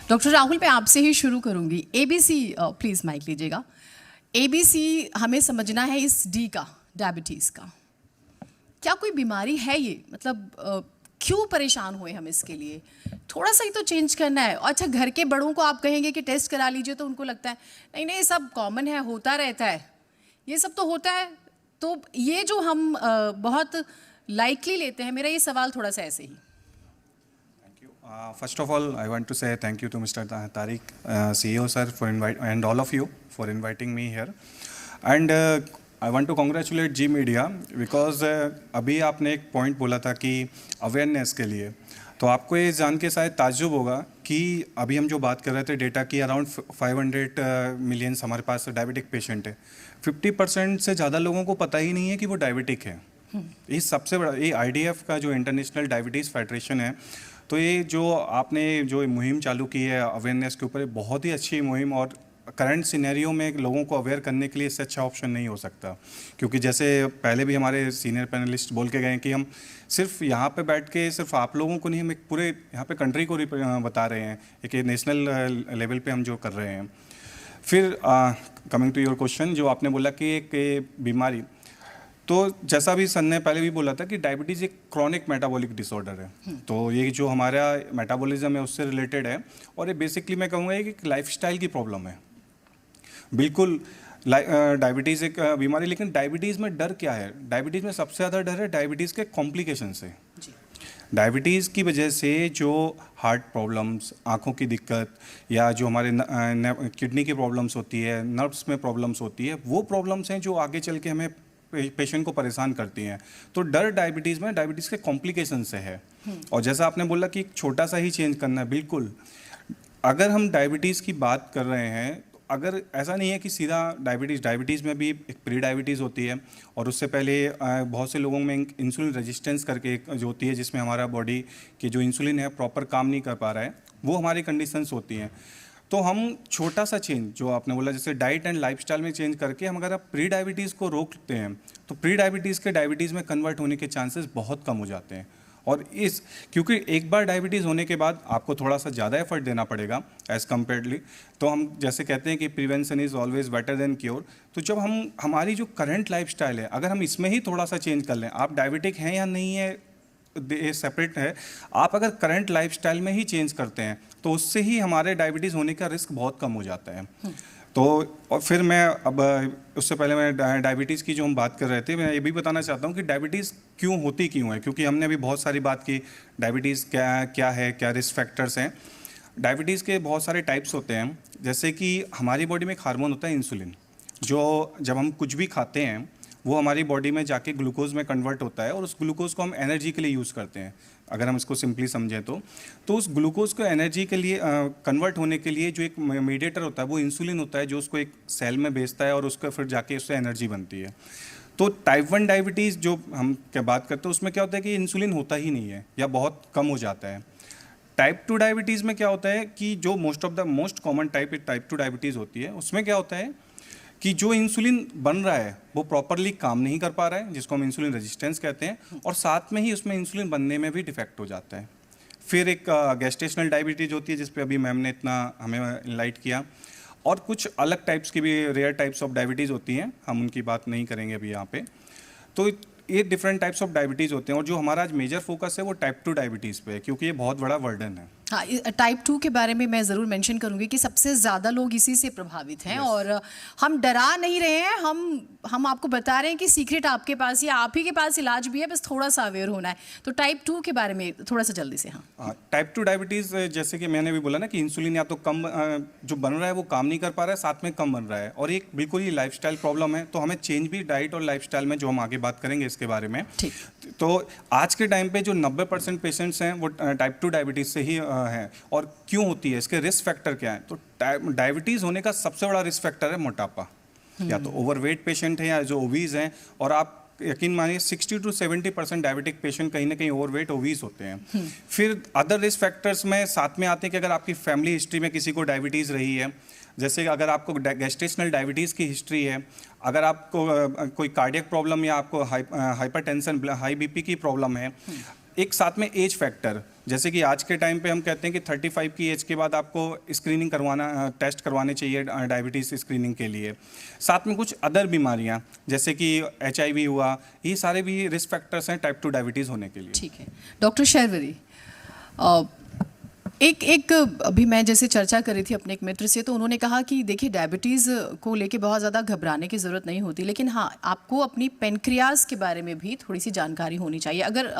Doctor Rahul, मैं आपसे ही शुरू करूंगी। एबीसी, प्लीज़ माइक लीजिएगा। एबीसी हमें समझना है इस डी का, डायबिटीज़ का। क्या कोई बीमारी है ये? मतलब क्यों परेशान हुए हम इसके लिए? थोड़ा सा ही तो चेंज करना है। अच्छा, घर के बड़ों को आप कहेंगे कि टेस्ट करा लीजिए तो उनको लगता है नहीं नहीं सब कॉमन है, होता रहता है, ये सब तो होता है। तो ये जो हम बहुत लाइटली लेते हैं, मेरा ये सवाल थोड़ा सा ऐसे ही। First of all, I want to say thank you to Mr. Tariq, CEO sir, for and all of you for inviting me here. And I want to congratulate G Media because अभी आपने एक point बोला था कि awareness के लिए, तो आपको ये जान के शायद ताज्जुब होगा कि अभी हम जो बात कर रहे थे डेटा की अराउंड 500 मिलियंस हमारे पास डायबिटिक पेशेंट है। 50% से ज़्यादा लोगों को पता ही नहीं है कि वो डायबिटिक है। ये सबसे बड़ा, ये IDF का जो इंटरनेशनल डायबिटीज़ फेडरेशन है, तो ये जो आपने जो मुहिम चालू की है अवेयरनेस के ऊपर, बहुत ही अच्छी मुहिम, और करंट सिनेरियो में लोगों को अवेयर करने के लिए इससे अच्छा ऑप्शन नहीं हो सकता। क्योंकि जैसे पहले भी हमारे सीनियर पैनलिस्ट बोल के गए कि हम सिर्फ यहाँ पे बैठ के सिर्फ आप लोगों को नहीं, हम एक पूरे यहाँ पे कंट्री को बता रहे हैं, एक नेशनल लेवल पे हम जो कर रहे हैं। फिर कमिंग टू योर क्वेश्चन, जो आपने बोला कि एक बीमारी, तो जैसा भी सन ने पहले भी बोला था कि डायबिटीज़ एक क्रॉनिक मेटाबॉलिक डिसऑर्डर है। तो ये जो हमारा मेटाबॉलिज्म है उससे रिलेटेड है, और ये बेसिकली मैं कहूँगा कि लाइफस्टाइल की प्रॉब्लम है। बिल्कुल डायबिटीज़ एक बीमारी, लेकिन डायबिटीज़ में डर क्या है? डायबिटीज़ में सबसे ज़्यादा डर है डायबिटीज़ के कॉम्प्लिकेशन से। डायबिटीज़ की वजह से जो हार्ट प्रॉब्लम्स, आँखों की दिक्कत, या जो हमारे किडनी की प्रॉब्लम्स होती है, नर्व्स में प्रॉब्लम्स होती है, वो प्रॉब्लम्स हैं जो आगे चल के हमें पेशेंट को परेशान करती हैं। तो डर डायबिटीज़ में डायबिटीज़ के कॉम्प्लिकेशन से है। और जैसा आपने बोला कि एक छोटा सा ही चेंज करना है, बिल्कुल। अगर हम डायबिटीज़ की बात कर रहे हैं, तो अगर ऐसा नहीं है कि सीधा डायबिटीज़ में भी एक प्री डायबिटीज़ होती है, और उससे पहले बहुत से लोगों में इंसुलिन रेजिस्टेंस करके एक जो होती है, जिसमें हमारा बॉडी की जो इंसुलिन है प्रॉपर काम नहीं कर पा रहा है, वो हमारी कंडीशंस होती हैं। तो हम छोटा सा चेंज जो आपने बोला, जैसे डाइट एंड लाइफस्टाइल में चेंज करके हम अगर प्री डायबिटीज़ को रोकते हैं, तो प्री डायबिटीज़ के डायबिटीज़ में कन्वर्ट होने के चांसेस बहुत कम हो जाते हैं। और क्योंकि एक बार डायबिटीज़ होने के बाद आपको थोड़ा सा ज़्यादा एफर्ट देना पड़ेगा एज़ कम्पेयरली। तो हम जैसे कहते हैं कि prevention is always better than cure. तो जब हमारी जो करंट लाइफस्टाइल है, अगर हम इसमें ही थोड़ा सा चेंज कर लें, आप डायबिटिक हैं या नहीं है ये सेपरेट है, आप अगर करंट लाइफस्टाइल में ही चेंज करते हैं, तो उससे ही हमारे डायबिटीज़ होने का रिस्क बहुत कम हो जाता है। तो और फिर मैं अब उससे पहले मैं डायबिटीज़ की जो हम बात कर रहे थे, मैं ये भी बताना चाहता हूँ कि डायबिटीज़ क्यों होती क्यों है, क्योंकि हमने अभी बहुत सारी बात की डायबिटीज़ क्या है, क्या रिस्क फैक्टर्स हैं। डायबिटीज़ के बहुत सारे टाइप्स होते हैं। जैसे कि हमारी बॉडी में एक हार्मोन होता है इंसुलिन, जो जब हम कुछ भी खाते हैं वो हमारी बॉडी में जाके ग्लूकोज में कन्वर्ट होता है, और उस ग्लूकोज को हम एनर्जी के लिए यूज़ करते हैं। अगर हम इसको सिंपली समझें तो उस ग्लूकोज को एनर्जी के लिए कन्वर्ट होने के लिए जो एक मीडिएटर होता है वो इंसुलिन होता है, जो उसको एक सेल में भेजता है और उसका फिर जाके उससे एनर्जी बनती है। तो टाइप 1 डायबिटीज़ जो हम क्या बात करते हैं, उसमें क्या होता है कि इंसुलिन होता ही नहीं है या बहुत कम हो जाता है। टाइप 2 डायबिटीज़ में क्या होता है कि जो मोस्ट कॉमन टाइप 2 डायबिटीज़ होती है, उसमें क्या होता है कि जो इंसुलिन बन रहा है वो प्रॉपरली काम नहीं कर पा रहा है, जिसको हम इंसुलिन रेजिस्टेंस कहते हैं, और साथ में ही उसमें इंसुलिन बनने में भी डिफेक्ट हो जाता है। फिर एक गेस्टेशनल डायबिटीज़ होती है, जिस पे अभी मैम ने इतना हमें इनलाइट किया, और कुछ अलग टाइप्स की भी रेयर टाइप्स ऑफ डायबिटीज़ होती हैं, हम उनकी बात नहीं करेंगे अभी यहाँ पे। तो ये डिफरेंट टाइप्स ऑफ डायबिटीज़ होते हैं, और जो हमारा आज मेजर फोकस है वो टाइप 2 डायबिटीज़ पे है, क्योंकि ये बहुत बड़ा वर्डन है। हाँ, टाइप 2 के बारे में मैं ज़रूर मेंशन करूंगी कि सबसे ज़्यादा लोग इसी से प्रभावित हैं। और हम डरा नहीं रहे हैं, हम आपको बता रहे हैं कि सीक्रेट आपके पास या आप ही के पास इलाज भी है, बस थोड़ा सा अवेयर होना है। तो टाइप 2 के बारे में थोड़ा सा जल्दी से। हाँ, टाइप 2 डायबिटीज़, जैसे कि मैंने भी बोला ना कि इंसुलिन या तो कम जो बन रहा है वो काम नहीं कर पा रहा है, साथ में कम बन रहा है, और एक बिल्कुल ही लाइफस्टाइल प्रॉब्लम है। तो हमें चेंज भी डाइट और लाइफस्टाइल में, जो हम आगे बात करेंगे इसके बारे में। तो आज के टाइम पे जो 90% पेशेंट्स हैं वो टाइप 2 डायबिटीज़ से ही हैं। और क्यों होती है, इसके रिस्क फैक्टर क्या है? तो डायबिटीज़ होने का सबसे बड़ा रिस्क फैक्टर है मोटापा। या तो ओवरवेट पेशेंट हैं या जो ओवीज हैं, और आप यकीन मानिए 60 to 70% डायबिटिक पेशेंट कहीं ना कहीं ओवरवेट ओवीज होते हैं। फिर अदर रिस्क फैक्टर्स में साथ में आते हैं कि अगर आपकी फैमिली हिस्ट्री में किसी को डायबिटीज़ रही है, जैसे अगर आपको गेस्टेशनल डायबिटीज़ की हिस्ट्री है, अगर आपको कोई कार्डियक प्रॉब्लम या आपको हाइपरटेंशन, हाई बीपी की प्रॉब्लम है, एक साथ में एज फैक्टर, जैसे कि आज के टाइम पे हम कहते हैं कि 35 की एज के बाद आपको स्क्रीनिंग करवाना, टेस्ट करवाने चाहिए डायबिटीज़ स्क्रीनिंग के लिए। साथ में कुछ अदर बीमारियां जैसे कि HIV हुआ, ये सारे भी रिस्क फैक्टर्स हैं टाइप 2 डायबिटीज़ होने के लिए। ठीक है डॉक्टर शर्वरी, एक अभी मैं जैसे चर्चा कर रही थी अपने एक मित्र से, तो उन्होंने कहा कि देखिए डायबिटीज़ को लेके बहुत ज़्यादा घबराने की ज़रूरत नहीं होती, लेकिन हाँ आपको अपनी पेनक्रियाज के बारे में भी थोड़ी सी जानकारी होनी चाहिए। अगर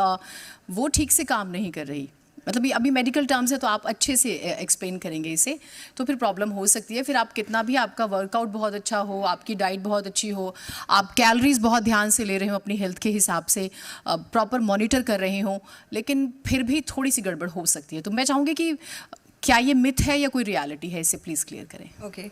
वो ठीक से काम नहीं कर रही, मतलब ये अभी मेडिकल टर्म्स है तो आप अच्छे से एक्सप्लेन करेंगे इसे, तो फिर प्रॉब्लम हो सकती है। फिर आप कितना भी आपका वर्कआउट बहुत अच्छा हो, आपकी डाइट बहुत अच्छी हो, आप कैलोरीज बहुत ध्यान से ले रहे हो अपनी हेल्थ के हिसाब से, प्रॉपर मॉनिटर कर रहे हो, लेकिन फिर भी थोड़ी सी गड़बड़ हो सकती है। तो मैं चाहूँगी कि क्या ये मिथ है या कोई रियलिटी है, इसे प्लीज़ क्लियर करें। Okay,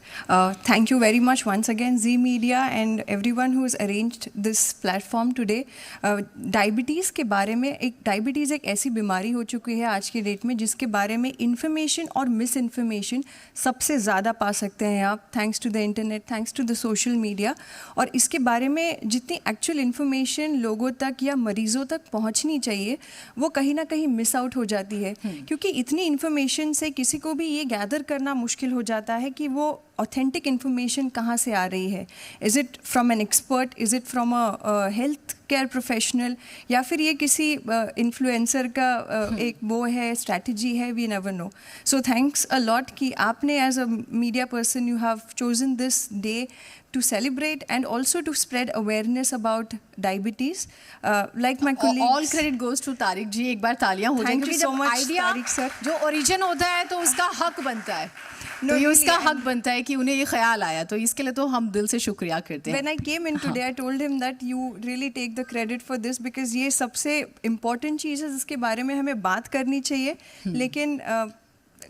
thank you very much once again Zee media and everyone who is arranged this platform today. Diabetes के बारे में, डायबिटीज़ एक ऐसी बीमारी हो चुकी है आज की डेट में जिसके बारे में इन्फॉर्मेशन और मिस इन्फॉर्मेशन सबसे ज़्यादा पा सकते हैं आप, thanks to the internet, thanks to the social media. और इसके बारे में जितनी एक्चुअल इन्फॉर्मेशन लोगों तक या मरीज़ों तक पहुँचनी चाहिए वो कहीं ना कहीं मिस आउट हो जाती है, क्योंकि इतनी इन्फॉर्मेशन से किसी को भी ये गैदर करना मुश्किल हो जाता है कि वो ऑथेंटिक इन्फॉर्मेशन कहाँ से आ रही है। Is it from an expert, is it from a health care professional, या फिर ये किसी इन्फ्लुएंसर का एक वो है, स्ट्रैटेजी है, we never know. So thanks a lot कि आपने as a media person you have chosen this day to celebrate and also to spread awareness about diabetes. Like my colleagues. All credit goes to Tariq ji, एक बार तालियां हो जाएं, क्योंकि जब idea जो ओरिजिन होता है तो उसका हक बनता है, तो ये उसका हक बनता है कि उन्हें ये ख्याल आया, तो इसके लिए तो हम दिल से शुक्रिया करते हैं। When I came in today, I told him that you really take the credit for this because ये सबसे important चीज़ है जिसके बारे में हमें बात करनी चाहिए, लेकिन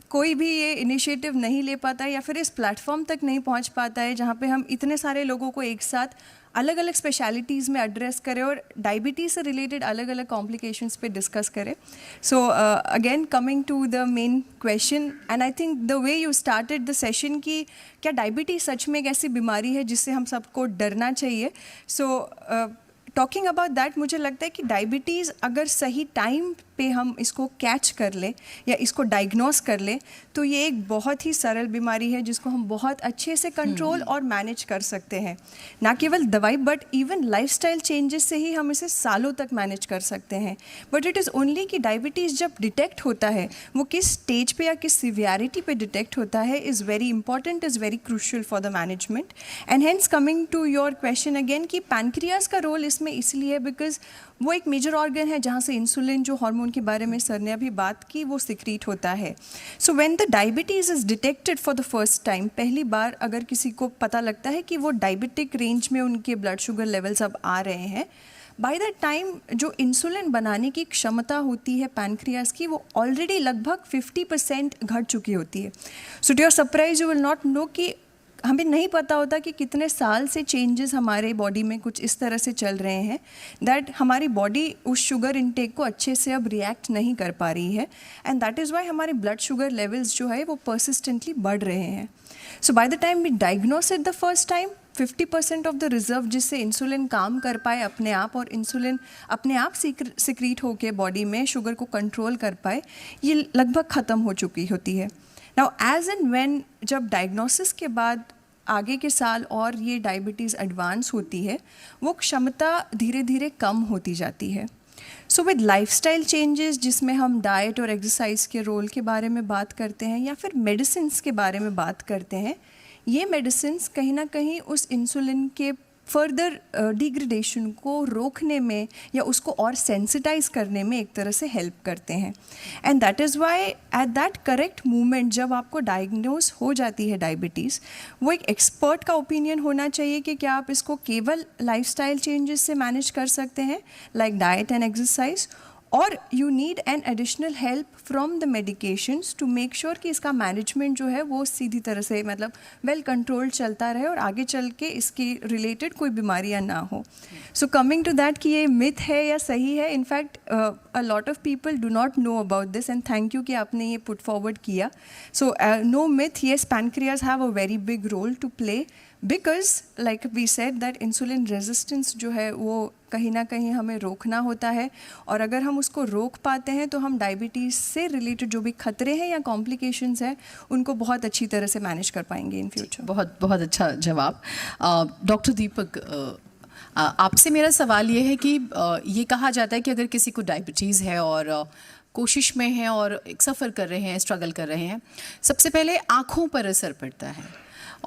कोई भी ये इनिशिएटिव नहीं ले पाता है या फिर इस प्लेटफॉर्म तक नहीं पहुंच पाता है जहां पे हम इतने सारे लोगों को एक साथ अलग अलग स्पेशलिटीज़ में एड्रेस करें और डायबिटीज़ से रिलेटेड अलग अलग कॉम्प्लिकेशंस पे डिस्कस करें। So again coming to the main question, and I think the way you started the session कि क्या डायबिटीज़ सच में एक ऐसी बीमारी है जिससे हम सबको डरना चाहिए। सो टॉकिंग अबाउट दैट, मुझे लगता है कि डायबिटीज़ अगर सही टाइम पे हम इसको कैच कर ले या इसको डायग्नोस कर ले तो ये एक बहुत ही सरल बीमारी है जिसको हम बहुत अच्छे से कंट्रोल और मैनेज कर सकते हैं। ना केवल दवाई बट इवन लाइफस्टाइल चेंजेस से ही हम इसे सालों तक मैनेज कर सकते हैं। बट इट इज़ ओनली कि डायबिटीज़ जब डिटेक्ट होता है वो किस स्टेज पे या किस सिवियरिटी पे डिटेक्ट होता है is very important, is very crucial for the management. And hence coming to your question again कि पैनक्रियाज का रोल इसमें इसलिए है बिकॉज वो एक मेजर ऑर्गन है जहाँ से इंसुलिन, जो हार्मोन के बारे में सर ने अभी बात की, वो सिक्रीट होता है। So when the diabetes is detected for the first time, पहली बार अगर किसी को पता लगता है कि वो डायबिटिक रेंज में उनके ब्लड शुगर लेवल्स अब आ रहे हैं, बाय द टाइम जो इंसुलिन बनाने की क्षमता होती है पैनक्रियाज की वो ऑलरेडी लगभग 50% घट चुकी होती है। So to your surprise you will not know कि हमें नहीं पता होता कि कितने साल से चेंजेस हमारे बॉडी में कुछ इस तरह से चल रहे हैं दैट हमारी बॉडी उस शुगर इनटेक को अच्छे से अब रिएक्ट नहीं कर पा रही है, एंड दैट इज़ वाई हमारे ब्लड शुगर लेवल्स जो है वो परसिस्टेंटली बढ़ रहे हैं। So by the time we diagnose it the first time, 50% of the reserve जिससे इंसुलिन काम कर पाए अपने आप और इंसुलिन अपने आप सिक्रीट होकर बॉडी में शुगर को कंट्रोल कर पाए, ये लगभग ख़त्म हो चुकी होती है। नाउ एज एंड व्हेन जब डायग्नोसिस के बाद आगे के साल और ये डायबिटीज़ एडवांस होती है वो क्षमता धीरे धीरे कम होती जाती है। सो विद लाइफस्टाइल चेंजेस जिसमें हम डाइट और एक्सरसाइज के रोल के बारे में बात करते हैं या फिर मेडिसिन्स के बारे में बात करते हैं, ये मेडिसिन्स कहीं ना कहीं उस इंसुलिन के फर्दर डिग्रेडेशन को रोकने में या उसको और सेंसिटाइज करने में एक तरह से हेल्प करते हैं। And that is Y at that correct moment जब आपको डायग्नोज हो जाती है डायबिटीज़, वो एक एक्सपर्ट का ओपिनियन होना चाहिए कि क्या आप इसको केवल लाइफस्टाइल चेंजेस से मैनेज कर सकते हैं लाइक डाइट एंड एक्सरसाइज, और you need an additional help from the medications to make sure कि इसका मैनेजमेंट जो है वो सीधी तरह से मतलब वेल कंट्रोल्ड चलता रहे और आगे चल के इसकी रिलेटेड कोई बीमारियां ना हो। सो कमिंग टू दैट कि ये मिथ है या सही है, in fact a lot of people do not know about this and thank you कि आपने ये पुट फॉरवर्ड किया। So no myth, yes pancreas have a very big role to play because like we said that insulin resistance जो है वो कहीं ना कहीं हमें रोकना होता है, और अगर हम उसको रोक पाते हैं तो हम डायबिटीज़ से रिलेटेड जो भी खतरे हैं या कॉम्प्लिकेशंस हैं उनको बहुत अच्छी तरह से मैनेज कर पाएंगे इन फ्यूचर। बहुत बहुत अच्छा जवाब। डॉक्टर दीपक, आपसे मेरा सवाल ये है कि ये कहा जाता है कि अगर किसी को डायबिटीज़ है और कोशिश में है और एक सफ़र कर रहे हैं, स्ट्रगल कर रहे हैं, सबसे पहले आँखों पर असर पड़ता है,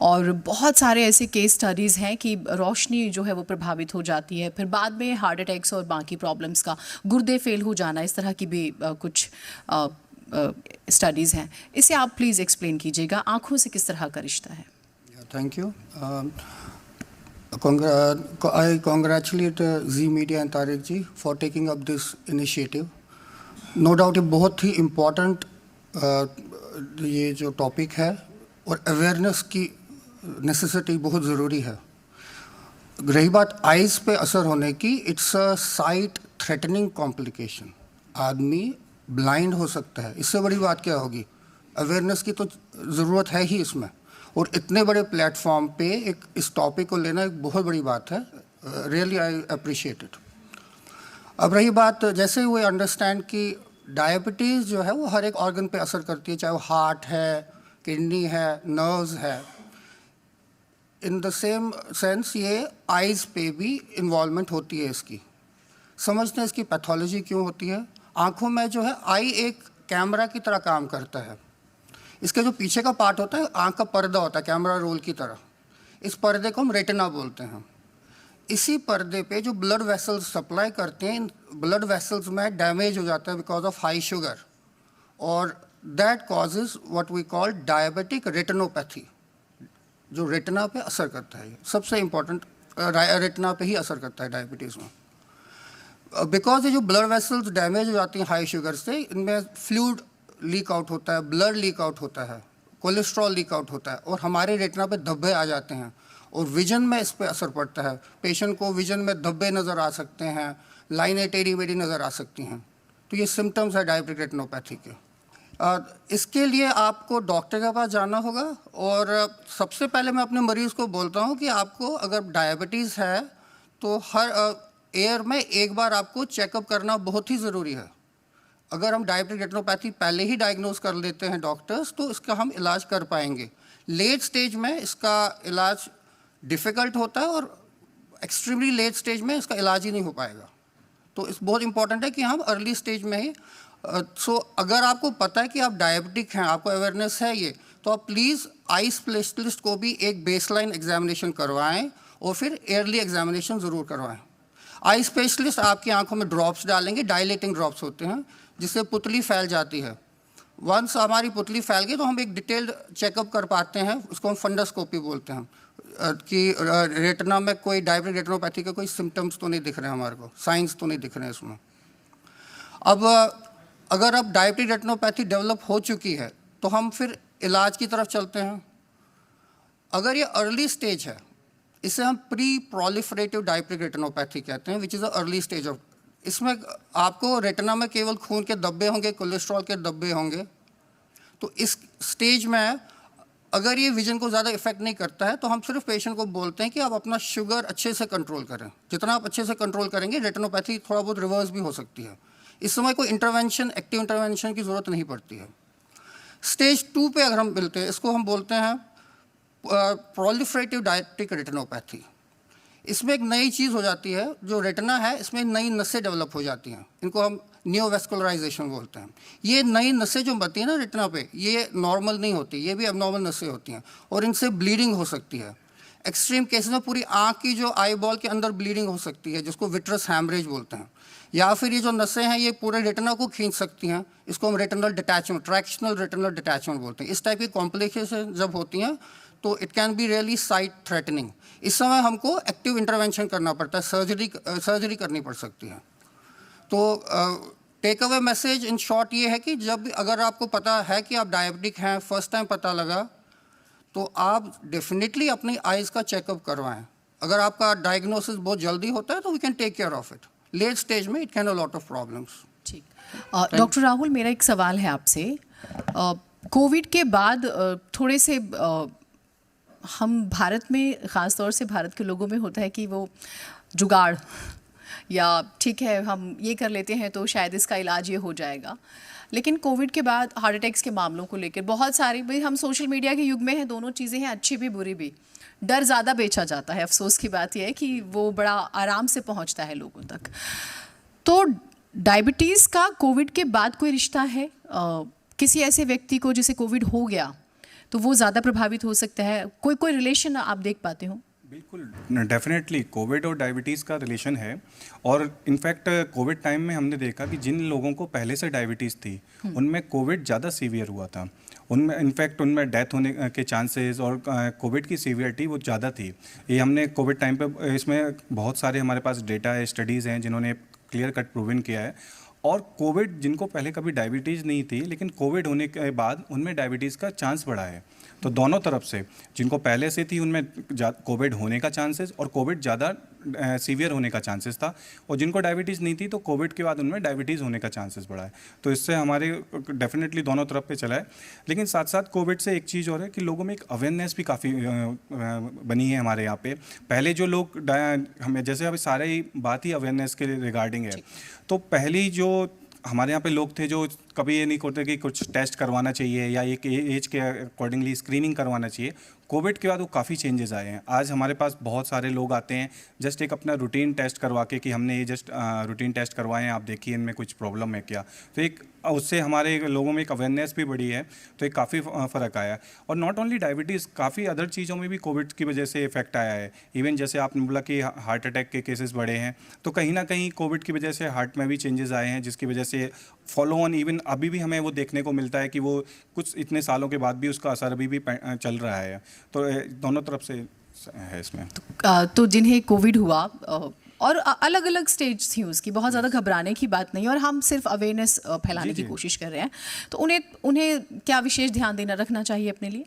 और बहुत सारे ऐसे केस स्टडीज़ हैं कि रोशनी जो है वो प्रभावित हो जाती है, फिर बाद में हार्ट अटैक्स और बाकी प्रॉब्लम्स का, गुर्दे फेल हो जाना, इस तरह की भी कुछ स्टडीज़ हैं। इसे आप प्लीज़ एक्सप्लेन कीजिएगा, आँखों से किस तरह का रिश्ता है? Thank you. I congratulate Z Media and Tariq ji for taking up this initiative. No doubt ये बहुत ही important ये जो टॉपिक है, और अवेयरनेस की नेसेसिटी बहुत ज़रूरी है। रही बात आइज़ पे असर होने की, it's a site threatening complication, आदमी ब्लाइंड हो सकता है। इससे बड़ी बात क्या होगी? अवेयरनेस की तो ज़रूरत है ही इसमें, और इतने बड़े प्लेटफॉर्म पे एक इस टॉपिक को लेना एक बहुत बड़ी बात है। Really I appreciate it. अब रही बात, जैसे वी अंडरस्टैंड कि डायबिटीज़ जो है वो हर एक ऑर्गन पे असर करती है, चाहे वो हार्ट है, किडनी है, नर्व्स है। इन द सेम सेंस ये आइज़ पे भी इन्वॉल्वमेंट होती है इसकी। समझते हैं इसकी पैथोलॉजी क्यों होती है। आँखों में जो है आई एक कैमरा की तरह काम करता है। इसके जो पीछे का पार्ट होता है, आँख का पर्दा होता है कैमरा रोल की तरह, इस पर्दे को हम रेटिना बोलते हैं। इसी पर्दे पे जो ब्लड वेसल्स सप्लाई करते हैं, इन ब्लड वेसल्स में डैमेज हो जाता है बिकॉज ऑफ हाई शुगर, और that causes what we call diabetic retinopathy, जो रेटिना पे असर करता है। सबसे इम्पोर्टेंट रेटिना पे ही असर करता है डायबिटीज़ में। बिकॉज ये जो ब्लड वेसल्स डैमेज हो जाती हैं हाई शुगर से, इनमें फ्लूइड लीक आउट होता है, ब्लड लीक आउट होता है, कोलेस्ट्रॉल लीक आउट होता है, और हमारे रेटिना पे धब्बे आ जाते हैं, और विजन में इस पर असर पड़ता है। पेशेंट को विजन में धब्बे नज़र आ सकते हैं, लाइनें टेढ़ी मेढ़ी नज़र आ सकती हैं। तो ये सिम्टम्स है डायबिटिक रेटिनोपैथी के। इसके लिए आपको डॉक्टर के पास जाना होगा, और सबसे पहले मैं अपने मरीज़ को बोलता हूँ कि आपको अगर डायबिटीज़ है तो हर ईयर में एक बार आपको चेकअप करना बहुत ही ज़रूरी है। अगर हम डायबिटिक रेटिनोपैथी पहले ही डायग्नोज कर लेते हैं डॉक्टर्स, तो इसका हम इलाज कर पाएंगे। लेट स्टेज में इसका इलाज डिफ़िकल्ट होता है, और एक्सट्रीमली लेट स्टेज में इसका इलाज ही नहीं हो पाएगा। तो इस बहुत इंपॉर्टेंट है कि हम अर्ली स्टेज में ही अगर आपको पता है कि आप डायबिटिक हैं, आपको अवेयरनेस है ये, तो आप प्लीज़ आई स्पेशलिस्ट को भी एक बेसलाइन एग्जामिनेशन करवाएं, और फिर ईयरली एग्जामिनेशन ज़रूर करवाएं। आई स्पेशलिस्ट आपकी आंखों में ड्रॉप्स डालेंगे, डायलेटिंग ड्रॉप्स होते हैं, जिससे पुतली फैल जाती है। वंस हमारी पुतली फैल गई तो हम एक डिटेल्ड चेकअप कर पाते हैं, उसको हम फंडोस्कोपी बोलते हैं, कि रेटिना में कोई डायबिटिक रेटिनोपैथी के कोई सिम्टम्स तो नहीं दिख रहे हैं, हमारे को साइंस तो नहीं दिख रहे हैं इसमें। अब अगर अब डायबिटिक रेटिनोपैथी डेवलप हो चुकी है तो हम फिर इलाज की तरफ चलते हैं। अगर ये अर्ली स्टेज है, इसे हम प्री प्रोलिफरेटिव डायबिटिक रेटिनोपैथी कहते हैं, which is a early stage of. इसमें आपको रेटिना में केवल खून के धब्बे होंगे, कोलेस्ट्रॉल के धब्बे होंगे। तो इस स्टेज में अगर ये विजन को ज़्यादा इफेक्ट नहीं करता है, तो हम सिर्फ पेशेंट को बोलते हैं कि आप अपना शुगर अच्छे से कंट्रोल करें। जितना आप अच्छे से कंट्रोल करेंगे, रेटिनोपैथी थोड़ा बहुत रिवर्स भी हो सकती है। इस समय कोई इंटरवेंशन, एक्टिव इंटरवेंशन की ज़रूरत नहीं पड़ती है। स्टेज 2 पे अगर हम मिलते हैं, इसको हम बोलते हैं प्रोलिफरेटिव डायबिटिक रेटिनोपैथी। इसमें एक नई चीज़ हो जाती है, जो रेटिना है इसमें नई नसें डेवलप हो जाती हैं, इनको हम नियोवैस्कुलराइजेशन बोलते हैं। ये नई नसें जो बनती हैं ना रेटिना पे, ये नॉर्मल नहीं होती, ये भी अबनॉर्मल नसें होती हैं, और इनसे ब्लीडिंग हो सकती है। एक्सट्रीम केसेस में पूरी आँख की जो आई बॉल के अंदर ब्लीडिंग हो सकती है, जिसको विट्रस हैमरेज बोलते हैं। या फिर ये जो नसें हैं ये पूरे रेटिना को खींच सकती हैं, इसको हम रेटिनल डिटैचमेंट, ट्रैक्शनल रेटिनल डिटैचमेंट बोलते हैं। इस टाइप की कॉम्प्लिकेशन जब होती हैं तो it can be really site threatening. इस समय हमको एक्टिव इंटरवेंशन करना पड़ता है, सर्जरी करनी पड़ सकती है। तो take away message in short ये है कि जब अगर आपको पता है कि आप डायबिटिक हैं, फर्स्ट टाइम पता लगा, तो आप डेफिनेटली अपनी आइज़ का चेकअप करवाएं। अगर आपका डायग्नोसिस बहुत जल्दी होता है तो we can take care of it. Late stage में it can a lot of problems. ठीक। डॉक्टर राहुल, मेरा एक सवाल है आपसे। कोविड के बाद थोड़े से हम भारत में, ख़ास तौर से भारत के लोगों में होता है कि वो जुगाड़, या ठीक है हम ये कर लेते हैं तो शायद इसका इलाज ये हो जाएगा। लेकिन कोविड के बाद हार्ट अटैक्स के मामलों को लेकर बहुत सारी, भाई हम सोशल मीडिया के युग में हैं, दोनों चीज़ें हैं, अच्छी भी बुरी भी। डर ज़्यादा बेचा जाता है। अफसोस की बात यह है कि वो बड़ा आराम से पहुंचता है लोगों तक। तो डायबिटीज़ का कोविड के बाद कोई रिश्ता है? किसी ऐसे व्यक्ति को जिसे कोविड हो गया तो वो ज़्यादा प्रभावित हो सकता है, कोई रिलेशन आप देख पाते हो? बिल्कुल, डेफिनेटली कोविड और डायबिटीज़ का रिलेशन है। और इनफैक्ट कोविड टाइम में हमने देखा कि जिन लोगों को पहले से डायबिटीज़ थी उनमें कोविड ज़्यादा सीवियर हुआ था, उनमें इनफैक्ट उनमें डेथ होने के चांसेस और कोविड की सीवियरिटी वो ज़्यादा थी। ये हमने कोविड टाइम पे, इसमें बहुत सारे हमारे पास डेटा है, स्टडीज़ हैं जिन्होंने क्लियर कट प्रूवन किया है। और कोविड, जिनको पहले कभी डायबिटीज़ नहीं थी लेकिन कोविड होने के बाद उनमें डायबिटीज़ का चांस बढ़ा है। तो दोनों तरफ से, जिनको पहले से थी उनमें कोविड होने का चांसेस और कोविड ज़्यादा सीवियर होने का चांसेस था, और जिनको डायबिटीज़ नहीं थी तो कोविड के बाद उनमें डायबिटीज़ होने का चांसेस बढ़ा है। तो इससे हमारे डेफिनेटली दोनों तरफ पे चला है। लेकिन साथ साथ कोविड से एक चीज़ और है कि लोगों में एक अवेयरनेस भी काफ़ी बनी है हमारे यहाँ पे। पहले जो लोग हमें, जैसे अभी सारे ही बात ही अवेयरनेस के रिगार्डिंग है, तो पहली जो हमारे यहाँ पे लोग थे जो कभी ये नहीं करते कि कुछ टेस्ट करवाना चाहिए या एक एज के अकॉर्डिंगली स्क्रीनिंग करवाना चाहिए। कोविड के बाद वो काफ़ी चेंजेस आए हैं। आज हमारे पास बहुत सारे लोग आते हैं जस्ट एक अपना रूटीन टेस्ट करवा के कि हमने ये जस्ट रूटीन टेस्ट करवाए हैं, आप देखिए इनमें कुछ प्रॉब्लम है क्या। तो एक उससे हमारे लोगों में एक अवेयरनेस भी बढ़ी है, तो एक काफ़ी फ़र्क आया है। और नॉट ओनली डायबिटीज़, काफ़ी अदर चीज़ों में भी कोविड की वजह से इफेक्ट आया है। इवन जैसे आपने बोला कि हार्ट अटैक के केसेस बढ़े हैं, तो कहीं ना कहीं कोविड की वजह से हार्ट में भी चेंजेस आए हैं, जिसकी वजह से फॉलो ऑन इवन अभी भी हमें वो देखने को मिलता है कि वो कुछ इतने सालों के बाद भी उसका असर अभी भी चल रहा है। तो दोनों तरफ से है इसमें। तो जिन्हें कोविड हुआ और अलग अलग स्टेज थी उसकी, बहुत ज़्यादा घबराने की बात नहीं, और हम सिर्फ अवेयरनेस फैलाने की कोशिश कर रहे हैं, तो उन्हें क्या विशेष ध्यान रखना चाहिए अपने लिए?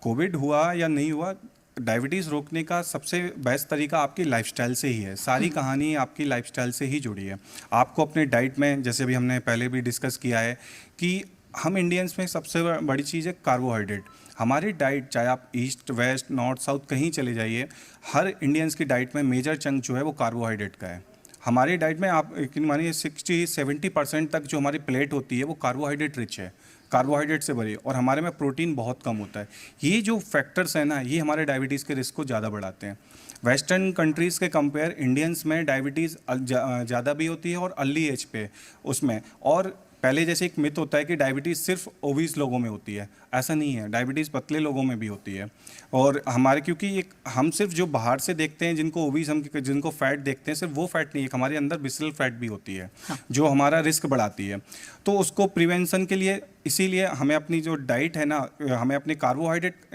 कोविड हुआ या नहीं हुआ, डायबिटीज़ रोकने का सबसे बेस्ट तरीका आपकी लाइफस्टाइल से ही है। सारी कहानी आपकी लाइफस्टाइल से ही जुड़ी है। आपको अपने डाइट में, जैसे भी हमने पहले भी डिस्कस किया है कि हम इंडियंस में सबसे बड़ी चीज़ है कार्बोहाइड्रेट। हमारी डाइट, चाहे आप ईस्ट वेस्ट नॉर्थ साउथ कहीं चले जाइए, हर इंडियंस की डाइट में मेजर चंक जो है वो कार्बोहाइड्रेट का है। हमारी डाइट में आप मानिए 60-70% तक जो हमारी प्लेट होती है वो कार्बोहाइड्रेट रिच है, कार्बोहाइड्रेट से भरी, और हमारे में प्रोटीन बहुत कम होता है। ये जो फैक्टर्स हैं ना, ये हमारे डायबिटीज़ के रिस्क को ज़्यादा बढ़ाते हैं। वेस्टर्न कंट्रीज़ के कंपेयर इंडियंस में डायबिटीज़ ज़्यादा भी होती है और अर्ली एज पे उसमें। और पहले जैसे एक मिथ होता है कि डायबिटीज़ सिर्फ ओबीस लोगों में होती है, ऐसा नहीं है, डायबिटीज़ पतले लोगों में भी होती है। और हमारे, क्योंकि एक हम सिर्फ जो बाहर से देखते हैं जिनको ओबीस, हम जिनको फैट देखते हैं, सिर्फ वो फैट नहीं है, हमारे अंदर विसरल फैट भी होती है, जो हमारा रिस्क बढ़ाती है। तो उसको प्रिवेंशन के लिए, इसीलिए हमें अपनी जो डाइट है ना, हमें अपने कार्बोहाइड्रेट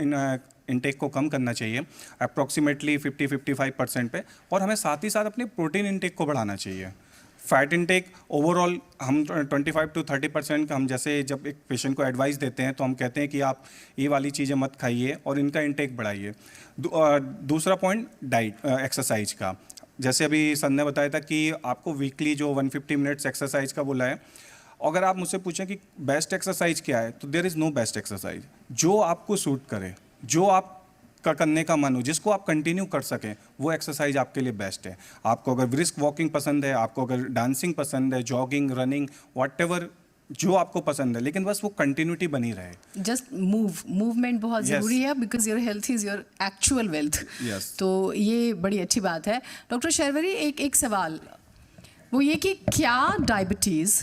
इनटेक को कम करना चाहिए अप्रॉक्सीमेटली 50-55% पे, और हमें साथ ही साथ अपने प्रोटीन इनटेक को बढ़ाना चाहिए। फैट इनटेक ओवरऑल हम 25-30% हम, जैसे जब एक पेशेंट को एडवाइस देते हैं तो हम कहते हैं कि आप ये वाली चीज़ें मत खाइए और इनका इनटेक बढ़ाइए। दूसरा पॉइंट डाइट, एक्सरसाइज का। जैसे अभी सर ने बताया था कि आपको वीकली जो 150 मिनट्स एक्सरसाइज का बोला है। अगर आप मुझसे पूछें कि बेस्ट एक्सरसाइज क्या है, तो there is no best exercise. जो आपको सूट करे, जो आप का करने का मन हो, जिसको आप कंटिन्यू कर सकें, वो एक्सरसाइज आपके लिए बेस्ट है। आपको अगर ब्रिस्क वॉकिंग पसंद है, आपको अगर डांसिंग पसंद है, जॉगिंग, रनिंग, व्हाटएवर जो आपको पसंद है, लेकिन बस वो कंटिन्यूटी बनी रहे। जस्ट मूवमेंट बहुत ज़रूरी है, because your health is your actual wealth. तो ये बड़ी अच्छी बात है। डॉक्टर शर्वरी, एक सवाल वो ये कि क्या डायबिटीज़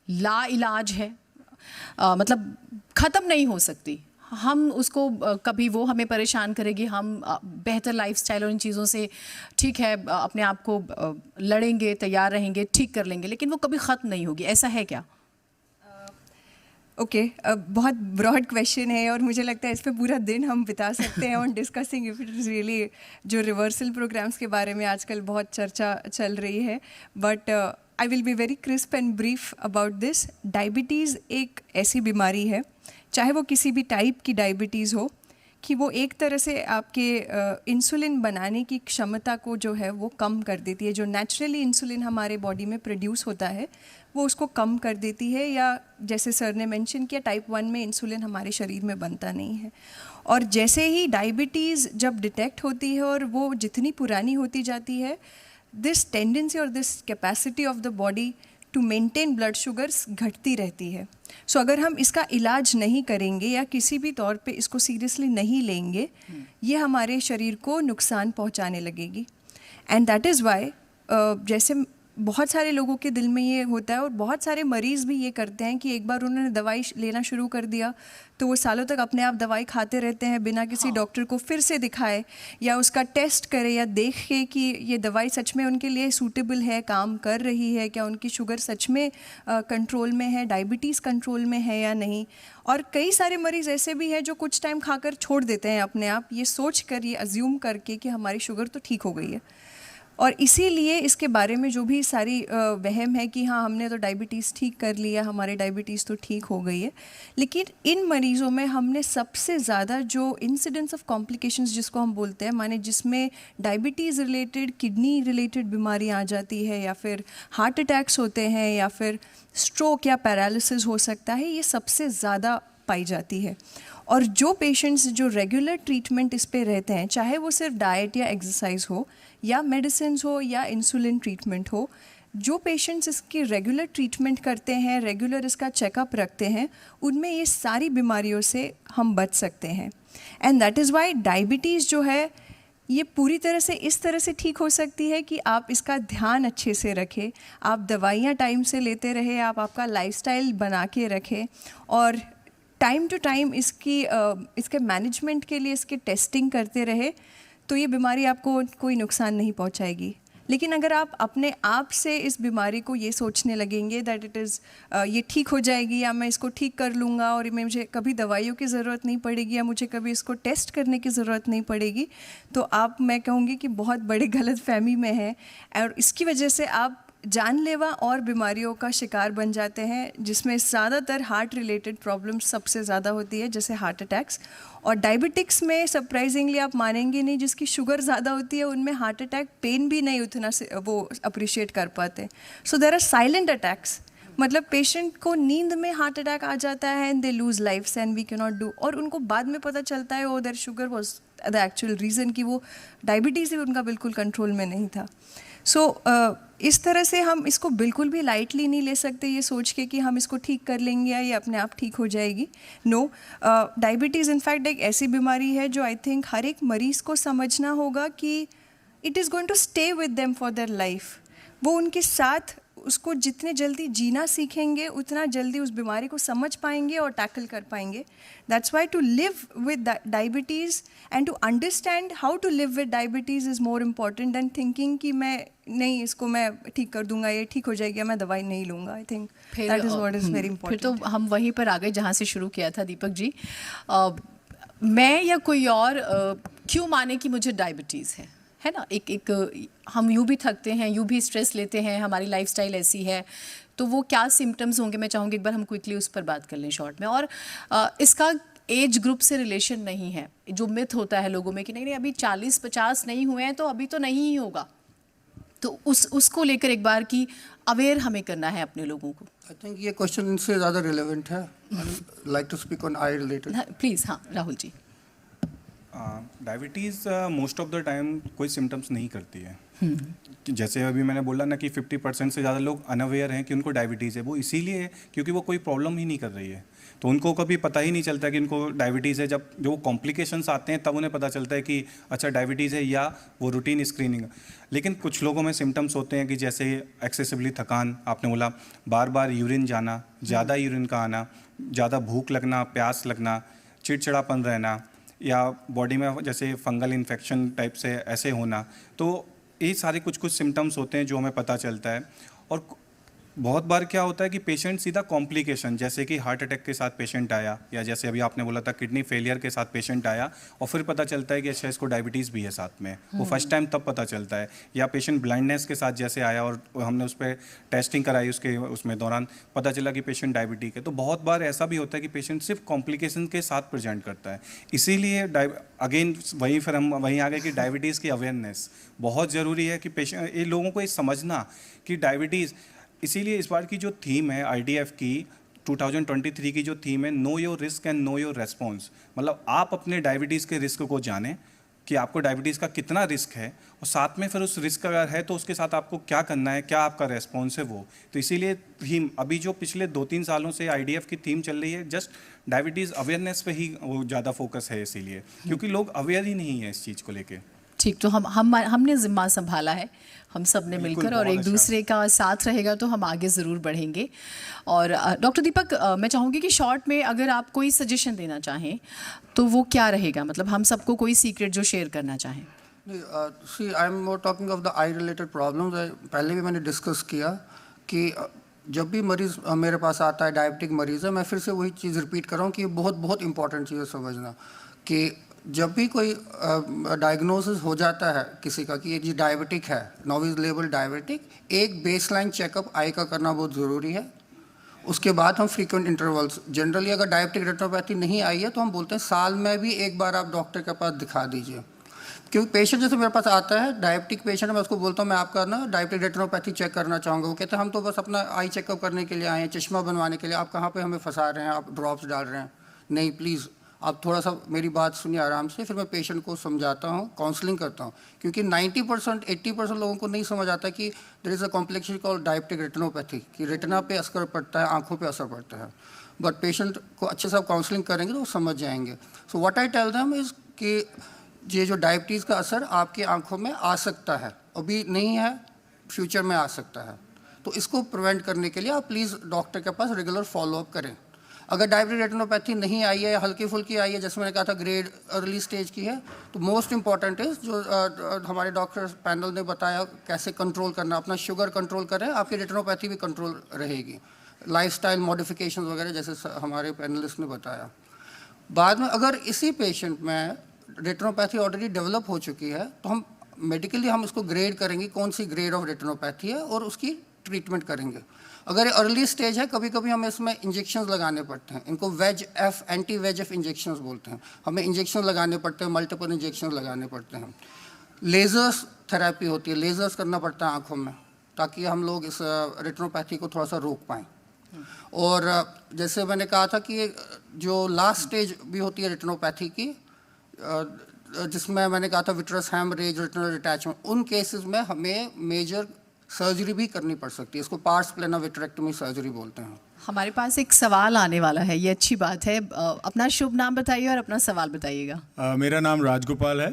लाइलाज है? मतलब ख़त्म नहीं हो सकती, हम उसको कभी वो हमें परेशान करेगी, हम बेहतर लाइफस्टाइल और इन चीज़ों से ठीक है अपने आप को लड़ेंगे, तैयार रहेंगे, ठीक कर लेंगे, लेकिन वो कभी ख़त्म नहीं होगी, ऐसा है क्या? ओके, बहुत ब्रॉड क्वेश्चन है और मुझे लगता है इस पे पूरा दिन हम बिता सकते हैं on discussing if it is really, जो रिवर्सल प्रोग्राम्स के बारे में आजकल बहुत चर्चा चल रही है। But I will be very crisp and brief about this. Diabetes एक ऐसी बीमारी है, चाहे वो किसी भी टाइप की डायबिटीज़ हो, कि वो एक तरह से आपके इंसुलिन बनाने की क्षमता को जो है वो कम कर देती है। जो नेचुरली इंसुलिन हमारे बॉडी में प्रोड्यूस होता है वो उसको कम कर देती है, या जैसे सर ने मेंशन किया टाइप 1 में इंसुलिन हमारे शरीर में बनता नहीं है। और जैसे ही डायबिटीज़ जब डिटेक्ट होती है और वो जितनी पुरानी होती जाती है, दिस टेंडेंसी और this capacity of the body to maintain blood sugars घटती रहती है। सो अगर हम इसका इलाज नहीं करेंगे या किसी भी तौर पे इसको सीरियसली नहीं लेंगे, ये हमारे शरीर को नुकसान पहुंचाने लगेगी। एंड दैट इज़ वाई जैसे बहुत सारे लोगों के दिल में ये होता है और बहुत सारे मरीज़ भी ये करते हैं कि एक बार उन्होंने दवाई लेना शुरू कर दिया तो वो सालों तक अपने आप दवाई खाते रहते हैं बिना किसी डॉक्टर को फिर से दिखाए या उसका टेस्ट करे या देखे कि ये दवाई सच में उनके लिए सूटेबल है, काम कर रही है, क्या उनकी शुगर सच में कंट्रोल में है, डायबिटीज़ कंट्रोल में है या नहीं। और कई सारे मरीज़ ऐसे भी हैं जो कुछ टाइम खाकर छोड़ देते हैं अपने आप, ये सोच कर, ये अज्यूम करके कि हमारी शुगर तो ठीक हो गई है। और इसीलिए इसके बारे में जो भी सारी वहम है कि हाँ हमने तो डायबिटीज़ ठीक कर लिया, हमारे डायबिटीज़ तो ठीक हो गई है, लेकिन इन मरीज़ों में हमने सबसे ज़्यादा जो इंसिडेंस ऑफ कॉम्प्लिकेशंस जिसको हम बोलते हैं, माने जिसमें डायबिटीज़ रिलेटेड, किडनी रिलेटेड बीमारियाँ आ जाती है या फिर हार्ट अटैक्स होते हैं या फिर स्ट्रोक या पैरालिसिस हो सकता है, ये सबसे ज़्यादा पाई जाती है। और जो पेशेंट्स जो रेगुलर ट्रीटमेंट इस पे रहते हैं, चाहे वो सिर्फ डाइट या एक्सरसाइज हो या मेडिसिन हो या इंसुलिन ट्रीटमेंट हो, जो पेशेंट्स इसकी रेगुलर ट्रीटमेंट करते हैं, रेगुलर इसका चेकअप रखते हैं, उनमें ये सारी बीमारियों से हम बच सकते हैं। And that is Y diabetes जो है ये पूरी तरह से इस तरह से ठीक हो सकती है कि आप इसका ध्यान अच्छे से रखें, आप दवाइयाँ टाइम से लेते रहे, आप आपका लाइफस्टाइल बना के रखें और टाइम टू टाइम इसके मैनेजमेंट के लिए इसकी टेस्टिंग करते रहे, तो ये बीमारी आपको कोई नुकसान नहीं पहुंचाएगी। लेकिन अगर आप अपने आप से इस बीमारी को ये सोचने लगेंगे दैट इट इज़ ये ठीक हो जाएगी या मैं इसको ठीक कर लूँगा और मुझे कभी दवाइयों की ज़रूरत नहीं पड़ेगी या मुझे कभी इसको टेस्ट करने की ज़रूरत नहीं पड़ेगी, तो आप, मैं कहूँगी कि बहुत बड़ी गलतफहमी में है और इसकी वजह से आप जानलेवा और बीमारियों का शिकार बन जाते हैं, जिसमें ज़्यादातर हार्ट रिलेटेड प्रॉब्लम्स सबसे ज़्यादा होती है, जैसे हार्ट अटैक्स। और डायबिटिक्स में सरप्राइजिंगली आप मानेंगे नहीं, जिसकी शुगर ज़्यादा होती है उनमें हार्ट अटैक पेन भी नहीं उतना से वो अप्रिशिएट कर पाते। So there are silent attacks, मतलब पेशेंट को नींद में हार्ट अटैक आ जाता है and they lose life and we can not do, और उनको बाद में पता चलता है वो their sugar was the actual reason कि वो डायबिटीज़ ही उनका बिल्कुल कंट्रोल में नहीं था। सो इस तरह से हम इसको बिल्कुल भी लाइटली नहीं ले सकते ये सोच के कि हम इसको ठीक कर लेंगे या ये अपने आप ठीक हो जाएगी। नो, डायबिटीज़ इनफैक्ट एक ऐसी बीमारी है जो आई थिंक हर एक मरीज़ को समझना होगा कि it is going to stay with them for their life. वो उनके साथ उसको जितने जल्दी जीना सीखेंगे उतना जल्दी उस बीमारी को समझ पाएंगे और टैकल कर पाएंगे। That's why to live with diabetes and to understand how to live with diabetes is more important than thinking कि मैं नहीं इसको मैं ठीक कर दूंगा, ये ठीक हो जाएगी, मैं दवाई नहीं लूँगा। I think that is what is very important. फिर तो हम वहीं पर आ गए जहाँ से शुरू किया था दीपक जी। मैं या कोई और क्यों माने कि मुझे डायबिटीज़ है ना, एक हम यूँ भी थकते हैं, यूँ भी स्ट्रेस लेते हैं, हमारी लाइफस्टाइल ऐसी है, तो वो क्या सिम्टम्स होंगे, मैं चाहूँगी एक बार हम क्विकली उस पर बात कर लें शॉर्ट में। और इसका एज ग्रुप से रिलेशन नहीं है, जो मिथ होता है लोगों में कि नहीं अभी 40-50 नहीं हुए हैं तो अभी तो नहीं ही होगा, तो उसको लेकर एक बार की अवेयर हमें करना है अपने लोगों को। आई थिंक ये क्वेश्चन इनसे ज़्यादा रिलेवेंट है। Like to speak on eye related. Please. हाँ Rahul ji. Diabetes most of the time कोई सिम्टम्स नहीं करती है। जैसे अभी मैंने बोला ना कि 50% से ज़्यादा लोग अनअवेयर हैं कि उनको डायबिटीज़ है। वो इसीलिए है क्योंकि वो कोई प्रॉब्लम ही नहीं कर रही है, तो उनको कभी पता ही नहीं चलता कि इनको डायबिटीज़ है। जब जो कॉम्प्लिकेशंस आते हैं तब उन्हें पता चलता है कि अच्छा डायबिटीज़ है, या वो रूटीन स्क्रीनिंग। लेकिन कुछ लोगों में सिम्टम्स होते हैं कि जैसे एक्सेसिवली थकान, आपने बोला बार बार यूरिन जाना, ज़्यादा यूरिन का आना, ज़्यादा भूख लगना, प्यास लगना, चिड़चिड़ापन रहना, या बॉडी में जैसे फंगल इन्फेक्शन टाइप से ऐसे होना। तो ये सारे कुछ सिम्टम्स होते हैं जो हमें पता चलता है। और बहुत बार क्या होता है कि पेशेंट सीधा कॉम्प्लिकेशन, जैसे कि हार्ट अटैक के साथ पेशेंट आया, या जैसे अभी आपने बोला था किडनी फेलियर के साथ पेशेंट आया, और फिर पता चलता है कि अच्छा इसको डायबिटीज़ भी है साथ में, वो फर्स्ट टाइम तब पता चलता है। या पेशेंट ब्लाइंडनेस के साथ जैसे आया और हमने उस पर टेस्टिंग कराई, उसमें दौरान पता चला कि पेशेंट डायबिटिक है। तो बहुत बार ऐसा भी होता है कि पेशेंट सिर्फ कॉम्प्लिकेशन के साथ प्रेजेंट करता है। इसीलिए अगेन फिर हम वहीं आ गए कि डायबिटीज़ की अवेयरनेस बहुत ज़रूरी है कि पेशेंट, ये लोगों को ये समझना कि डायबिटीज़, इसीलिए इस बार की जो थीम है IDF की 2023 की जो थीम है, know your risk and know your response, मतलब आप अपने डायबिटीज़ के रिस्क को जानें कि आपको डायबिटीज़ का कितना रिस्क है, और साथ में फिर उस रिस्क अगर है तो उसके साथ आपको क्या करना है, क्या आपका रेस्पॉन्स है वो। तो इसीलिए थीम अभी जो पिछले 2-3 सालों से IDF की थीम चल रही है, जस्ट डायबिटीज़ अवेयरनेस पे ही वो ज़्यादा फोकस है, इसीलिए क्योंकि लोग अवेयर ही नहीं है इस चीज़ को लेके। ठीक, तो हमने जिम्मा संभाला है, हम सब ने मिलकर, और एक दूसरे का साथ रहेगा तो हम आगे ज़रूर बढ़ेंगे। और डॉक्टर दीपक, मैं चाहूँगी कि शॉर्ट में अगर आप कोई सजेशन देना चाहें तो वो क्या रहेगा, मतलब हम सबको कोई सीक्रेट जो शेयर करना चाहें। See I am more talking of the eye related problems. पहले भी मैंने डिस्कस किया कि जब भी मरीज़ मेरे पास आता है, डायबिटिक मरीज़ है, मैं फिर से वही चीज़ रिपीट कर रहा हूँ कि बहुत बहुत इंपॉर्टेंट चीज़ है समझना कि जब भी कोई डायग्नोसिस हो जाता है किसी का कि ये जी डायबिटिक है, नाउ इज लेबल डायबिटिक, एक बेसलाइन चेकअप आई का करना बहुत ज़रूरी है। उसके बाद हम फ्रीक्वेंट इंटरवल्स, जनरली अगर डायबिटिक रेटिनोपैथी नहीं आई है तो हम बोलते हैं साल में भी एक बार आप डॉक्टर के पास दिखा दीजिए। क्योंकि पेशेंट जैसे मेरे पास आता है, डायबिटिक पेशेंट, मैं उसको बोलता हूँ मैं आपका ना डायबिटिक रेटिनोपैथी चेक करना चाहूँगा। वो कहते हैं हम तो बस अपना आई चेकअप करने के लिए आए हैं, चश्मा बनवाने के लिए, आप कहाँ पे हमें फंसा रहे हैं, आप ड्रॉप्स डाल रहे हैं। नहीं, प्लीज़ आप थोड़ा सा मेरी बात सुनिए आराम से। फिर मैं पेशेंट को समझाता हूँ, काउंसलिंग करता हूँ, क्योंकि 90% 80% लोगों को नहीं समझ आता कि there is a complexity called diabetic retinopathy, कि रेटिना पे असर पड़ता है, आंखों पे असर पड़ता है। बट पेशेंट को अच्छे से आप काउंसलिंग करेंगे तो वो समझ जाएंगे। So what I tell them is कि ये जो डायबिटीज़ का असर आपकी आंखों में आ सकता है, अभी नहीं है, फ्यूचर में आ सकता है। तो इसको प्रिवेंट करने के लिए आप प्लीज़ डॉक्टर के पास रेगुलर फॉलोअप करें। अगर डायबिटिक रेटिनोपैथी नहीं आई है या हल्की फुल्की आई है, जैसे मैंने कहा था ग्रेड अर्ली स्टेज की है, तो मोस्ट इंपॉर्टेंट इज़ जो हमारे डॉक्टर पैनल ने बताया कैसे कंट्रोल करना, अपना शुगर कंट्रोल करें, आपकी रेटिनोपैथी भी कंट्रोल रहेगी। लाइफस्टाइल मॉडिफिकेशन वगैरह जैसे हमारे पैनलिस्ट ने बताया। बाद में अगर इसी पेशेंट में रेटिनोपैथी ऑलरेडी डेवलप हो चुकी है तो हम मेडिकली हम इसको ग्रेड करेंगे कौन सी ग्रेड ऑफ रेटिनोपैथी है और उसकी ट्रीटमेंट करेंगे। अगर अर्ली स्टेज है, कभी कभी हमें इसमें इंजेक्शंस लगाने पड़ते हैं, इनको VEGF एंटी VEGF इंजेक्शंस बोलते हैं, हमें इंजेक्शन लगाने पड़ते हैं, मल्टीपल इंजेक्शन लगाने पड़ते हैं। लेज़र्स थेरेपी होती है, लेज़र्स करना पड़ता है आँखों में ताकि हम लोग इस रेटिनोपैथी को थोड़ा सा रोक पाएँ। और जैसे मैंने कहा था कि जो लास्ट स्टेज भी होती है रेटिनोपैथी की, जिसमें मैंने कहा था विट्रस हैमरेज, रेटिनल डिटैचमेंट, उन केसेस में हमें मेजर सर्जरी भी करनी पड़ सकती है। इसको पार्स प्लेना विट्रेक्टमी सर्जरी बोलते हैं। हमारे पास एक सवाल आने वाला है, ये अच्छी बात है। अपना शुभ नाम बताइए और अपना सवाल बताइएगा। मेरा नाम राजगोपाल है।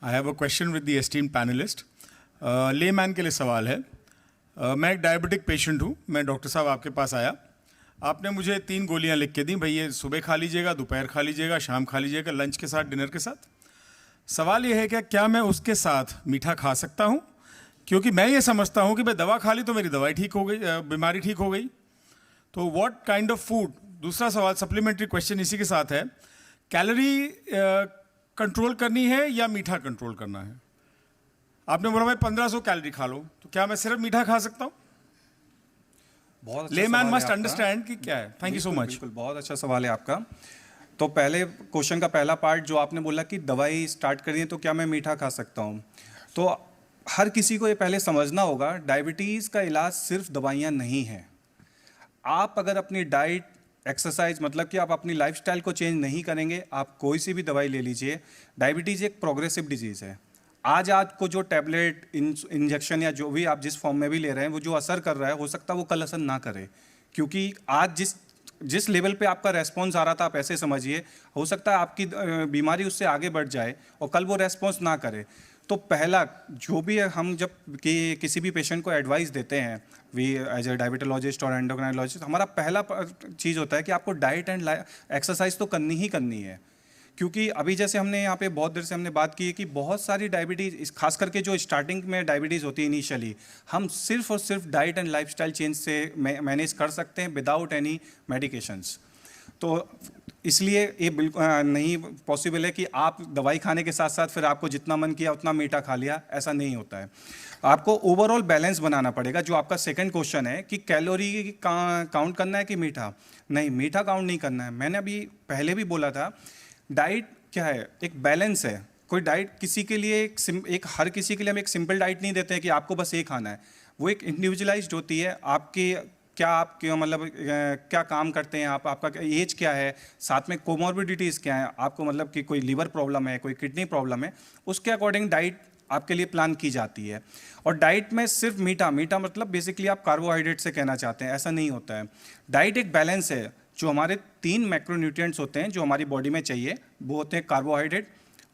I have a question with the esteemed panelist. Layman के लिए सवाल है। मैं एक डायबिटिक पेशेंट हूँ। मैं डॉक्टर साहब आपके पास आया, आपने मुझे 3 गोलियाँ लिख के दी, भाई ये सुबह खा लीजिएगा, दोपहर खा लीजिएगा, शाम खा लीजिएगा, लंच के साथ, डिनर के साथ। सवाल ये है कि क्या मैं उसके साथ मीठा खा सकता हूँ? क्योंकि मैं ये समझता हूँ कि भाई दवा खा ली तो मेरी दवाई ठीक हो गई, बीमारी ठीक हो गई। तो व्हाट काइंड ऑफ फूड, दूसरा सवाल सप्लीमेंट्री क्वेश्चन इसी के साथ है, कैलोरी कंट्रोल करनी है या मीठा कंट्रोल करना है? आपने बोला भाई 1500 कैलोरी खा लो, तो क्या मैं सिर्फ मीठा खा सकता हूँ? बहुत लेमैन मस्ट अंडरस्टैंड कि क्या है। Thank you so much. बिल्कुल, बहुत अच्छा सवाल है आपका। तो पहले क्वेश्चन का पहला पार्ट जो आपने बोला कि दवाई स्टार्ट करनी है तो क्या मैं मीठा खा सकता हूँ, तो हर किसी को ये पहले समझना होगा, डायबिटीज़ का इलाज सिर्फ दवाइयाँ नहीं है। आप अगर अपनी डाइट, एक्सरसाइज, मतलब कि आप अपनी लाइफस्टाइल को चेंज नहीं करेंगे, आप कोई सी भी दवाई ले लीजिए, डायबिटीज़ एक प्रोग्रेसिव डिजीज़ है। आज आपको जो टैबलेट, इंजेक्शन या जो भी आप जिस फॉर्म में भी ले रहे हैं, वो जो असर कर रहा है, हो सकता है वो कल असर ना करे, क्योंकि आज जिस लेवल पे आपका रेस्पॉन्स आ रहा था, आप ऐसे समझिए, हो सकता है आपकी बीमारी उससे आगे बढ़ जाए और कल वो रेस्पॉन्स ना करे। तो पहला जो भी है, हम जब किसी भी पेशेंट को एडवाइस देते हैं, वी एज ए डायबिटोलॉजिस्ट और एंडोक्राइनोलॉजिस्ट, हमारा पहला चीज़ होता है कि आपको डाइट एंड एक्सरसाइज तो करनी ही करनी है, क्योंकि अभी जैसे हमने यहाँ पे बहुत देर से हमने बात की है कि बहुत सारी डायबिटीज़, खास करके जो स्टार्टिंग में डायबिटीज़ होती है इनिशियली, हम सिर्फ और सिर्फ डाइट एंड लाइफस्टाइल चेंज से मैनेज कर सकते हैं विदाउट एनी मेडिकेशंस। तो इसलिए ये बिल्कुल नहीं पॉसिबल है कि आप दवाई खाने के साथ साथ फिर आपको जितना मन किया उतना मीठा खा लिया, ऐसा नहीं होता है। आपको ओवरऑल बैलेंस बनाना पड़ेगा। जो आपका सेकंड क्वेश्चन है कि कैलोरी काउंट करना है कि मीठा, नहीं, मीठा काउंट नहीं करना है। मैंने अभी पहले भी बोला था, डाइट क्या है, एक बैलेंस है। कोई डाइट किसी के लिए एक हर किसी के लिए हम एक सिंपल डाइट नहीं देते हैं कि आपको बस ये खाना है। वो एक इंडिविजुअलाइज्ड होती है। आपके क्या, आपके मतलब क्या काम करते हैं आप, आपका एज क्या है, साथ में कोमॉर्बिडिटीज़ क्या है, आपको मतलब कि कोई लीवर प्रॉब्लम है, कोई किडनी प्रॉब्लम है, उसके अकॉर्डिंग डाइट आपके लिए प्लान की जाती है। और डाइट में सिर्फ मीठा मतलब बेसिकली आप कार्बोहाइड्रेट से कहना चाहते हैं, ऐसा नहीं होता है। डाइट एक बैलेंस है। जो हमारे 3 मैक्रोन्यूट्रिएंट्स होते हैं जो हमारी बॉडी में चाहिए, वो होते हैं कार्बोहाइड्रेट,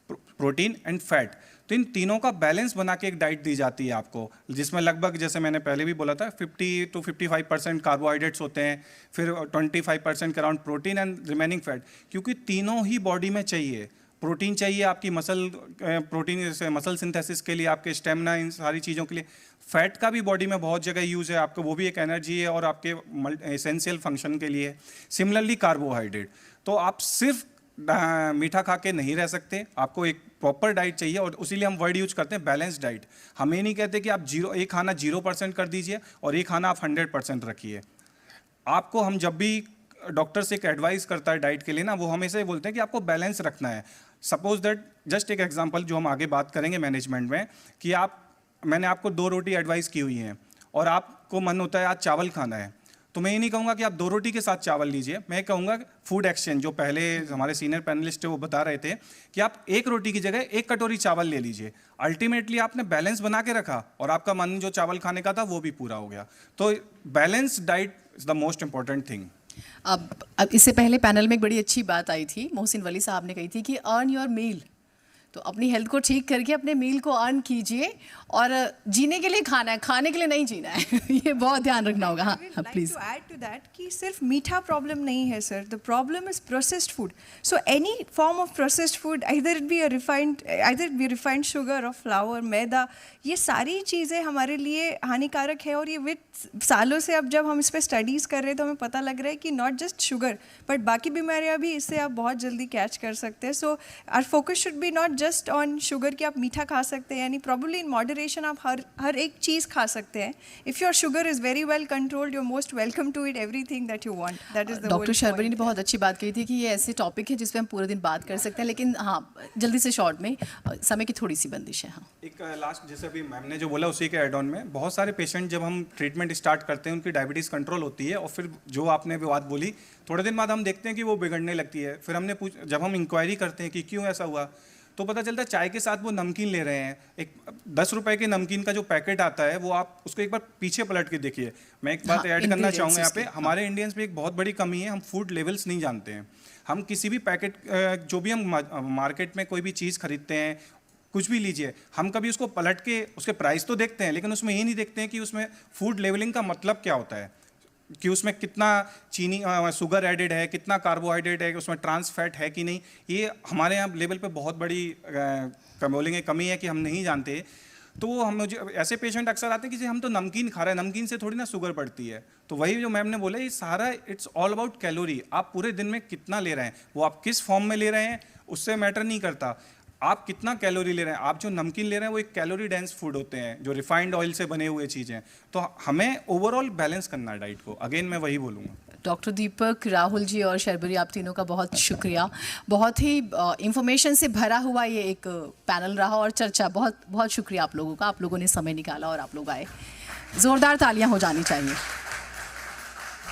प्रोटीन एंड फैट। तो इन तीनों का बैलेंस बना के एक डाइट दी जाती है आपको, जिसमें लगभग, जैसे मैंने पहले भी बोला था, 50 to 55% कार्बोहाइड्रेट्स होते हैं, फिर 25% के around protein and remaining fat. क्योंकि तीनों ही बॉडी में चाहिए। प्रोटीन चाहिए आपकी प्रोटीन जैसे मसल सिंथेसिस के लिए, आपके स्टेमिना, इन सारी चीज़ों के लिए। फैट का भी बॉडी में बहुत जगह यूज़ है आपको, वो भी एक एनर्जी है और आपके एसेंशियल फंक्शन के लिए। सिमिलरली कार्बोहाइड्रेट, तो आप सिर्फ मीठा खा के नहीं रह सकते, आपको एक प्रॉपर डाइट चाहिए। और उसीलिए हम वर्ड यूज करते हैं बैलेंस डाइट। हम ये नहीं कहते कि आप एक खाना 0% कर दीजिए और एक खाना आप 100% रखिए। आपको हम जब भी डॉक्टर से एक एडवाइस करता है डाइट के लिए ना, वो हमेशा ये बोलते हैं कि आपको बैलेंस रखना है। सपोज दैट, जस्ट एक एग्जांपल जो हम आगे बात करेंगे मैनेजमेंट में, कि मैंने आपको 2 रोटी एडवाइस की हुई हैं और आपको मन होता है आज चावल खाना है, तो मैं ये नहीं कहूँगा कि आप 2 रोटी के साथ चावल लीजिए। मैं कहूँगा फूड एक्सचेंज, जो पहले हमारे सीनियर पैनलिस्ट है वो बता रहे थे कि आप 1 रोटी की जगह 1 कटोरी चावल ले लीजिए। अल्टीमेटली आपने बैलेंस बना के रखा और आपका मन जो चावल खाने का था वो भी पूरा हो गया। तो balance diet is the most important thing. अब इससे पहले पैनल में एक बड़ी अच्छी बात आई थी, मोहसिन वली साहब ने कही थी कि अर्न योर मील। तो अपनी हेल्थ को ठीक करके अपने मील को अर्न कीजिए, और जीने के लिए खाना है, खाने के लिए नहीं जीना है। ये बहुत ध्यान रखना होगा। हाँ please. To add to that कि सिर्फ मीठा प्रॉब्लम नहीं है sir, the problem is processed food. So any form of processed food, either it be refined sugar और फ्लावर, मैदा, ये सारी चीज़ें हमारे लिए हानिकारक है। और ये विद सालों से अब जब हम इस पर स्टडीज़ कर रहे हैं तो हमें पता लग रहा है कि नॉट जस्ट शुगर बट बाकी बीमारियाँ भी इससे आप बहुत जल्दी कैच कर सकते हैं। So our focus should be not just on sugar कि आप मीठा खा सकते हैं, यानी प्रॉब्ली इन मॉडरेशन आप हर एक चीज़ खा सकते हैं। If your sugar is very well controlled, you are most welcome to it everything that you want. That is the doctor Sharbari ने बहुत अच्छी बात कही थी कि ये ऐसे टॉपिक है जिस पे हम पूरे दिन बात कर सकते हैं, लेकिन हाँ जल्दी से शॉर्ट में, समय की थोड़ी सी बंदिश है। हाँ, एक लास्ट, जैसे अभी मैम ने जो बोला उसी के एड ऑन में, बहुत सारे पेशेंट जब हम ट्रीटमेंट स्टार्ट करते हैं उनकी डायबिटीज़ कंट्रोल होती है, और फिर जो आपने भी बात बोली, थोड़े दिन बाद हम देखते हैं कि वो बिगड़ने लगती है। फिर हमने जब हम इंक्वायरी करते हैं कि क्यों ऐसा हुआ, तो पता चलता है चाय के साथ वो नमकीन ले रहे हैं। एक 10 रुपए के नमकीन का जो पैकेट आता है, वो आप उसको एक बार पीछे पलट के देखिए। मैं एक बात ऐड करना चाहूँगा यहाँ पे, हमारे इंडियंस में एक बहुत बड़ी कमी है, हम फूड लेवल्स नहीं जानते हैं। हम किसी भी पैकेट, जो भी हम मार्केट में कोई भी चीज़ खरीदते हैं, कुछ भी लीजिए, हम कभी उसको पलट के उसके प्राइस तो देखते हैं, लेकिन उसमें ये नहीं देखते हैं कि उसमें फूड लेवलिंग का मतलब क्या होता है, कि उसमें कितना चीनी, शुगर एडेड है, कितना कार्बोहाइड्रेट है, उसमें ट्रांस फैट है कि नहीं। ये हमारे यहाँ लेवल पे बहुत बड़ी कमी है कि हम नहीं जानते। तो मुझे ऐसे पेशेंट अक्सर आते हैं कि हम तो नमकीन खा रहे हैं, नमकीन से थोड़ी ना शुगर बढ़ती है। तो वही जो मैम ने बोला, ये सारा इट्स ऑल अबाउट कैलोरी। आप पूरे दिन में कितना ले रहे हैं, वो आप किस फॉर्म में ले रहे हैं, उससे मैटर नहीं करता। आप कितना कैलोरी ले रहे हैं, आप जो नमकीन ले रहे हैं वो एक कैलोरी डेंस फूड होते हैं, जो रिफाइंड ऑयल से बने हुए चीज़ें। तो हमें ओवरऑल बैलेंस करना है डाइट को। अगेन मैं वही बोलूँगा। डॉक्टर दीपक, राहुल जी और शर्बरी, आप तीनों का बहुत शुक्रिया। बहुत ही इंफॉर्मेशन से भरा हुआ ये एक पैनल रहा और चर्चा, बहुत बहुत शुक्रिया आप लोगों का। आप लोगों ने समय निकाला और आप लोग आए। ज़ोरदार तालियां हो जानी चाहिए।